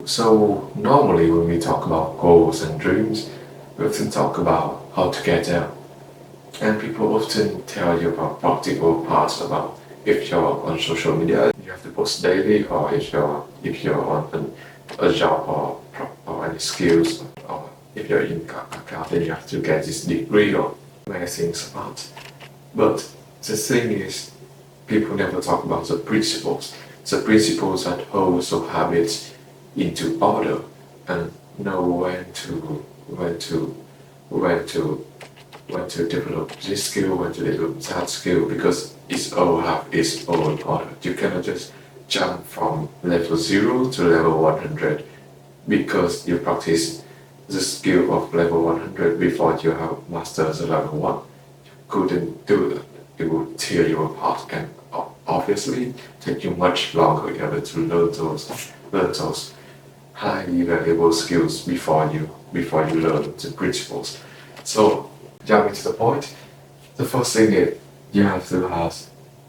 So normally when we talk about goals and dreams, we often talk about how to get there. And people often tell you about practical parts about if you're on social media, you have to post daily, or if you're on a job or any skills, or if you're in accounting, you have to get this degree or many things about. But the thing is, people never talk about the principles that hold those habits into order and know when to develop this skill, when to develop that skill, because it's all have its own order. You cannot just jump from level 0 to level 100 because you practice the skill of level 100 before you have mastered the level 1. You couldn't do that. It would tear you apart and obviously take you much longer in order to learn those highly valuable skills before you learn the principles. So jumping to the point, the first thing is you have to have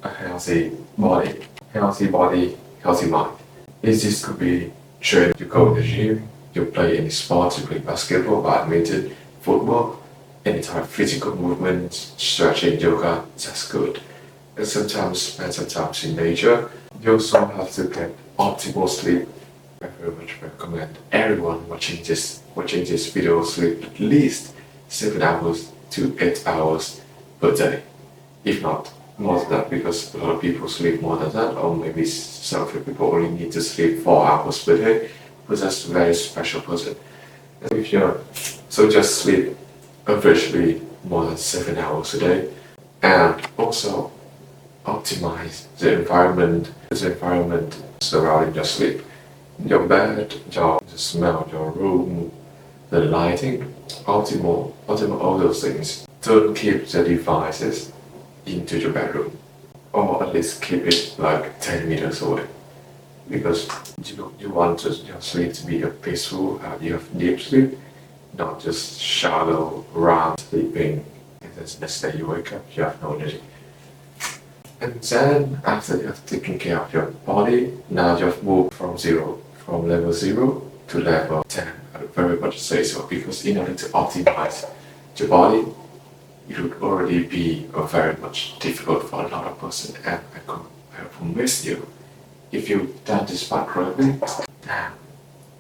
a healthy body, healthy mind. This could be trained, you go to the gym, you play any sport, you play basketball, badminton, football, any type of physical movement, stretching, yoga, that's good. And sometimes in nature, you also have to get optimal sleep. I very much recommend everyone watching this video sleep at least 7 hours to 8 hours per day, if not more than that, because a lot of people sleep more than that, or maybe some people only need to sleep 4 hours per day, but that's a very special person. And so just sleep virtually more than 7 hours a day, and also optimize the environment surrounding your sleep. Your bed, the smell, your room, the lighting, optimal all those things. Don't keep the devices into your bedroom, or at least keep it like 10 meters away, because you want your sleep to be a peaceful, you have deep sleep, not just shallow, round sleeping, and then the next day you wake up, you have no energy. And then after you have taken care of your body, now you have moved from level 0 to level 10. I would very much say so, because in order to optimize your body, it would already be very much difficult for another person, and I promise you, if you've done this part correctly,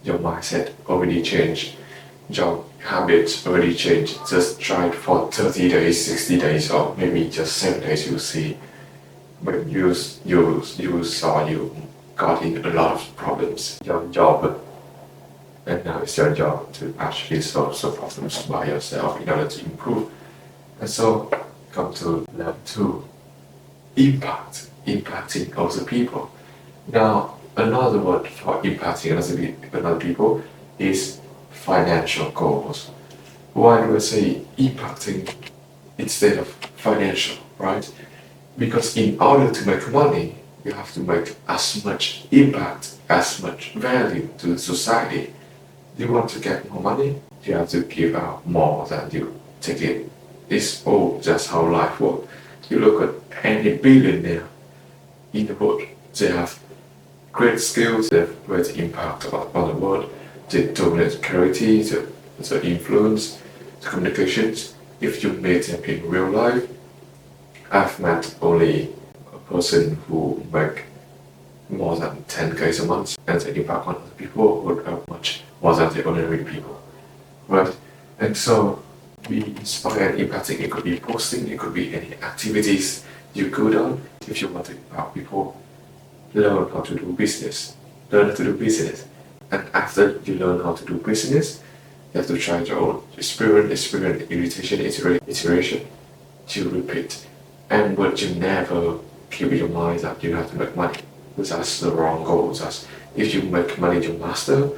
your mindset already changed, your habits already changed. Just try it for 30 days, 60 days, or maybe just 7 days, you'll see. But you saw you got in a lot of problems. Your job, and now it's your job to actually solve some problems by yourself in order to improve. And so come to level 2, impacting other people. Now another word for impacting other people is financial goals. Why do I say impacting instead of financial, right? Because in order to make money, you have to make as much impact, as much value to society. You want to get more money, you have to give out more than you take in. It's all just how life works. You look at any billionaire in the world, they have great skills, they have great impact on the world, they dominate clarity, the influence, the communications. If you meet them in real life, I've met only a person who make more than 10k a month, and the impact on other people would have much more than the ordinary people, right? And so be inspired and impacting. It could be posting, it could be any activities you go down. If you want to impact people, learn how to do business. And after you learn how to do business, you have to try your own experience, irritation, iteration to repeat. And but you never keep in your mind that you have to make money, because that's the wrong goal. That's, if you make money to master,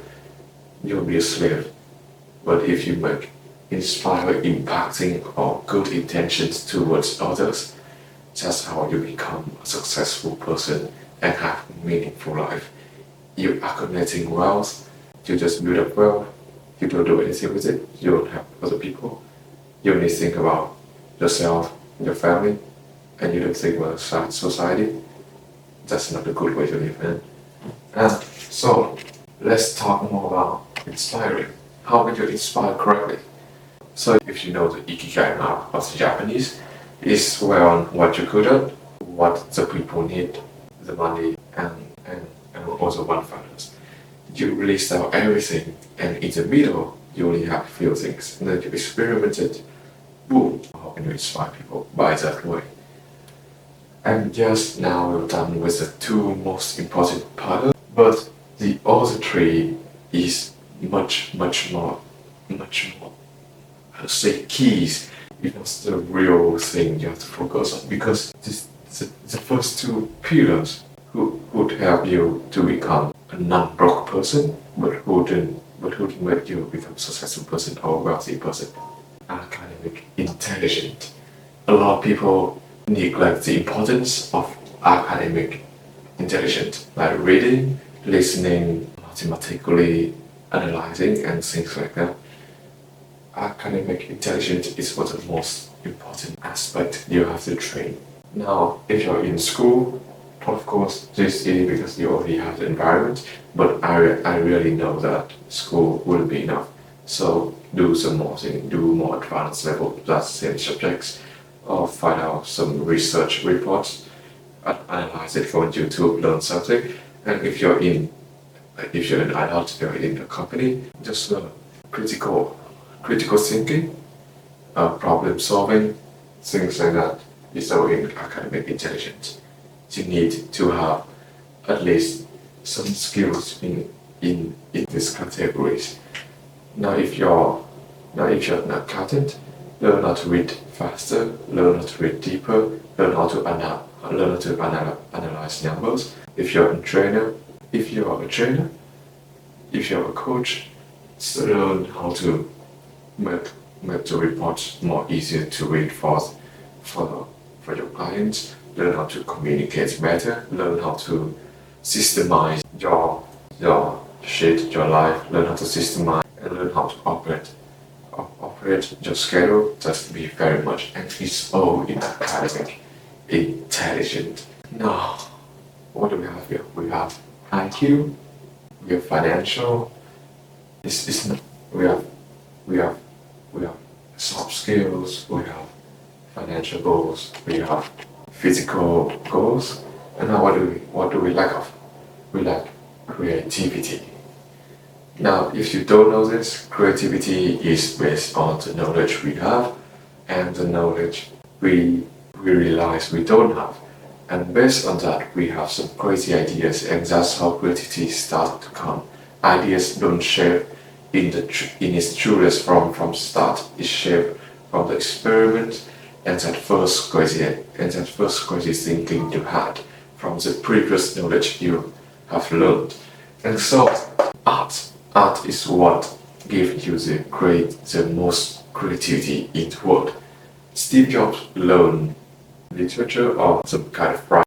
you'll be a slave. But if you make inspiring, impacting, or good intentions towards others, that's how you become a successful person and have a meaningful life. You are accumulating wealth, you just build up wealth, you don't do anything with it, you don't help other people, you only think about yourself, your family, and you don't think about society. That's not a good way to live, man. So let's talk more about inspiring. How can you inspire correctly? So if you know the ikigai map of the Japanese, is where on what you're good at, what the people need, the money, and also one factors. You list out everything, and in the middle, you only have a few things. And then you experiment it, boom, how can you inspire people by that way? And just now we're done with the two most important parts, but the other three is much more, I say keys. It's the real thing you have to focus on, because the first two pillars would help you to become a non-broke person, but wouldn't make you become a successful person or a wealthy person. Academic intelligent. A lot of people neglect the importance of academic intelligence, like reading, listening, mathematically analyzing, and things like that. Academic intelligence is one of the most important aspect you have to train. Now, if you're in school, of course, this is because you already have the environment, but I really know that school wouldn't be enough. So do some more things, do more advanced level, that's same subjects, or find out some research reports, analyze it, go on YouTube, learn something. And if you're an adult, you're in a company, just learn critical thinking, problem solving, things like that is all in academic intelligence. You need to have at least some skills in these categories. Now if you're an accountant, learn how to read faster, learn how to read deeper, learn how to analyze numbers. If you're a trainer, if you're a coach, so learn how to make the reports more easier to read for your clients. Learn how to communicate better. Learn how to systemize your life. Learn how to systemize and learn how to operate your schedule. Just be very much, and it's all in academic intelligence. Now, what do we have here? We have IQ. We have financial. We have soft skills. We have financial goals. We have physical goals. And now what do we lack of? We lack creativity. Now, if you don't know this, creativity is based on the knowledge we have and the knowledge we realize we don't have. And based on that, we have some crazy ideas, and that's how creativity started to come. Ideas don't shape in its truest form from start. It's shaped from the experiment and that first crazy thinking you had from the previous knowledge you have learned. And so art is what gives you the most creativity in the world. Steve Jobs learned literature or some kind of writing